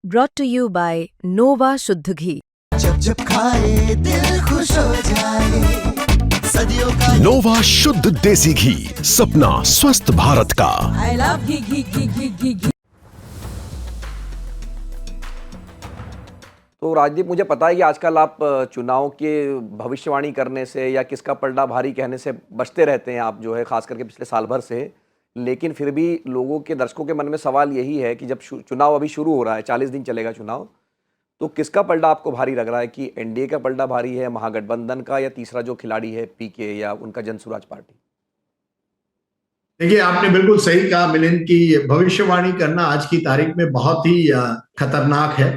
brought to you by Nova शुद्ध घी। जब जब खाए दिल खुश हो जाए, सदियों का नोवा शुद्ध देसी घी, सपना स्वस्थ भारत का। I love घी घी घी घी घी घी। तो राजदीप, मुझे पता है कि आजकल आप चुनाव के भविष्यवाणी करने से या किसका पलड़ा भारी कहने से बचते रहते हैं, आप जो है खास करके पिछले साल भर से। लेकिन फिर भी लोगों के, दर्शकों के मन में सवाल यही है कि जब चुनाव अभी शुरू हो रहा है, 40 दिन चलेगा चुनाव, तो किसका पलड़ा आपको भारी लग रहा है कि एनडीए का पलड़ा भारी है, महागठबंधन का, या तीसरा जो खिलाड़ी है पीके या उनका जन सुराज पार्टी? देखिए, आपने बिल्कुल सही कहा मिलिंद की भविष्यवाणी करना आज की तारीख में बहुत ही खतरनाक है।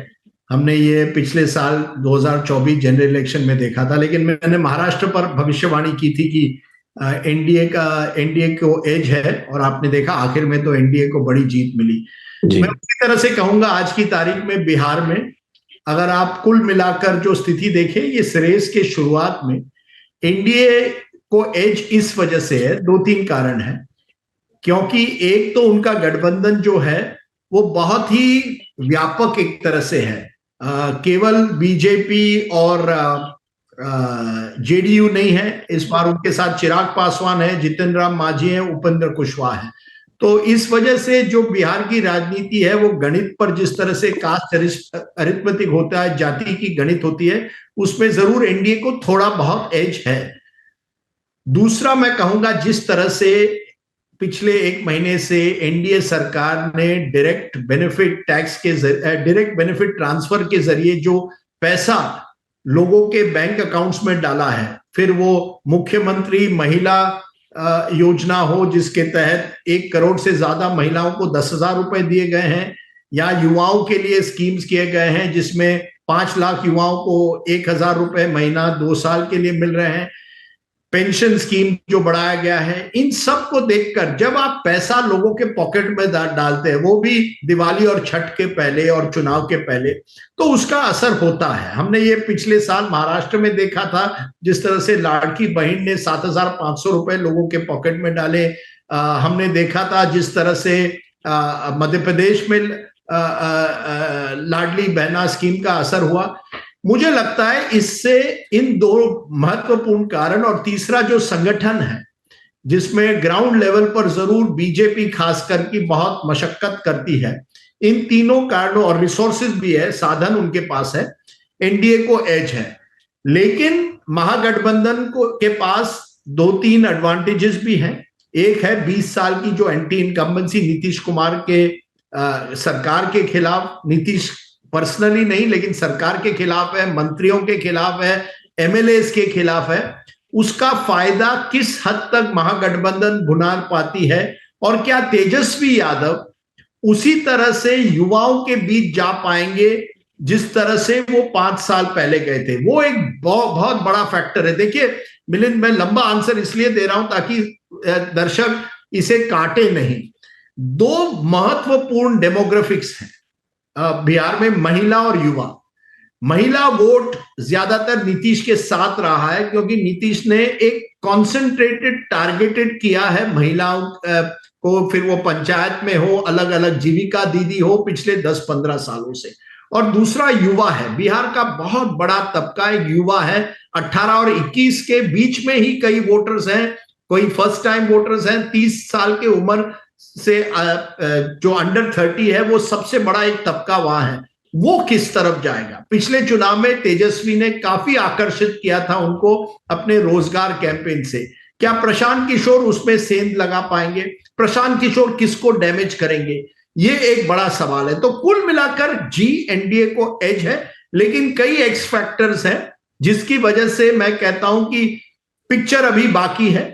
हमने ये पिछले साल 2024 जनरल इलेक्शन में देखा था, लेकिन मैंने महाराष्ट्र पर भविष्यवाणी की थी कि एनडीए को एज है, और आपने देखा आखिर में तो एनडीए को बड़ी जीत मिली। मैं उसी तरह से कहूंगा आज की तारीख में बिहार में अगर आप कुल मिलाकर जो स्थिति देखें, ये रेस के शुरुआत में एनडीए को एज इस वजह से है, 2-3 कारण है। क्योंकि एक तो उनका गठबंधन जो है वो बहुत ही व्यापक एक तरह से है, केवल बीजेपी और जेडीयू नहीं है, इस बार उनके साथ चिराग पासवान है, जितिन राम मांझी है, उपेंद्र कुशवाहा है। तो इस वजह से जो बिहार की राजनीति है वो गणित पर जिस तरह से कास्ट अरिथमेटिक होता है, जाति की गणित होती है, उसमें जरूर एनडीए को थोड़ा बहुत एज है। दूसरा मैं कहूंगा, जिस तरह से पिछले 1 महीने से एनडीए सरकार ने डायरेक्ट बेनिफिट ट्रांसफर के जरिए जो पैसा लोगों के बैंक अकाउंट्स में डाला है, फिर वो मुख्यमंत्री महिला योजना हो जिसके तहत 1 करोड़ से ज्यादा महिलाओं को 10,000 रुपए दिए गए हैं, या युवाओं के लिए स्कीम्स किए गए हैं जिसमें 5 लाख युवाओं को 1,000 रुपए महीना 2 साल के लिए मिल रहे हैं, पेंशन स्कीम जो बढ़ाया गया है। इन सब को देखकर जब आप पैसा लोगों के पॉकेट में डालते हैं, वो भी दिवाली और छठ के पहले और चुनाव के पहले, तो उसका असर होता है। हमने ये पिछले साल महाराष्ट्र में देखा था, जिस तरह से लाड़की बहन ने 7,500 रुपए लोगों के पॉकेट में डाले। हमने देखा था जिस तरह से मध्य प्रदेश में लाडली बहना स्कीम का असर हुआ। मुझे लगता है इससे इन 2 महत्वपूर्ण कारण, और तीसरा जो संगठन है जिसमें ग्राउंड लेवल पर जरूर बीजेपी खासकर की बहुत मशक्कत करती है, इन तीनों कारणों, और रिसोर्सेज भी है, साधन उनके पास है, एनडीए को एज है। लेकिन महागठबंधन के पास 2-3 एडवांटेजेस भी हैं। एक है 20 साल की जो एंटी इनकम्बेंसी नीतीश कुमार के सरकार के खिलाफ, नीतीश पर्सनली नहीं लेकिन सरकार के खिलाफ है, मंत्रियों के खिलाफ है, एमएलएस के खिलाफ है, उसका फायदा किस हद तक महागठबंधन भुना पाती है, और क्या तेजस्वी यादव उसी तरह से युवाओं के बीच जा पाएंगे जिस तरह से वो 5 साल पहले गए थे। वो एक बहुत बड़ा फैक्टर है। देखिए मिलिंद, मैं लंबा आंसर इसलिए दे रहा हूं ताकि दर्शक इसे काटे नहीं। 2 महत्वपूर्ण डेमोग्राफिक्स हैं बिहार में, महिला और युवा। महिला वोट ज्यादातर नीतीश के साथ रहा है, क्योंकि नीतीश ने एक कॉन्सेंट्रेटेड टारगेटेड किया है महिलाओं को, फिर वो पंचायत में हो, अलग अलग जीविका दीदी हो, पिछले 10-15 सालों से। और दूसरा युवा है, बिहार का बहुत बड़ा तबका एक युवा है। 18 और 21 के बीच में ही कई वोटर्स हैं, कोई फर्स्ट टाइम वोटर्स हैं। 30 साल के उम्र से जो अंडर 30 है, वो सबसे बड़ा एक तबका वहां है। वो किस तरफ जाएगा? पिछले चुनाव में तेजस्वी ने काफी आकर्षित किया था उनको अपने रोजगार कैंपेन से। क्या प्रशांत किशोर उसमें सेंध लगा पाएंगे? प्रशांत किशोर किसको डैमेज करेंगे? ये एक बड़ा सवाल है। तो कुल मिलाकर एनडीए को एज है, लेकिन कई एक्स फैक्टर्स हैं जिसकी वजह से मैं कहता हूं कि पिक्चर अभी बाकी है,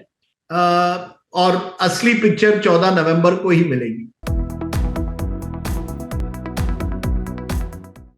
और असली पिक्चर 14 नवंबर को ही मिलेगी।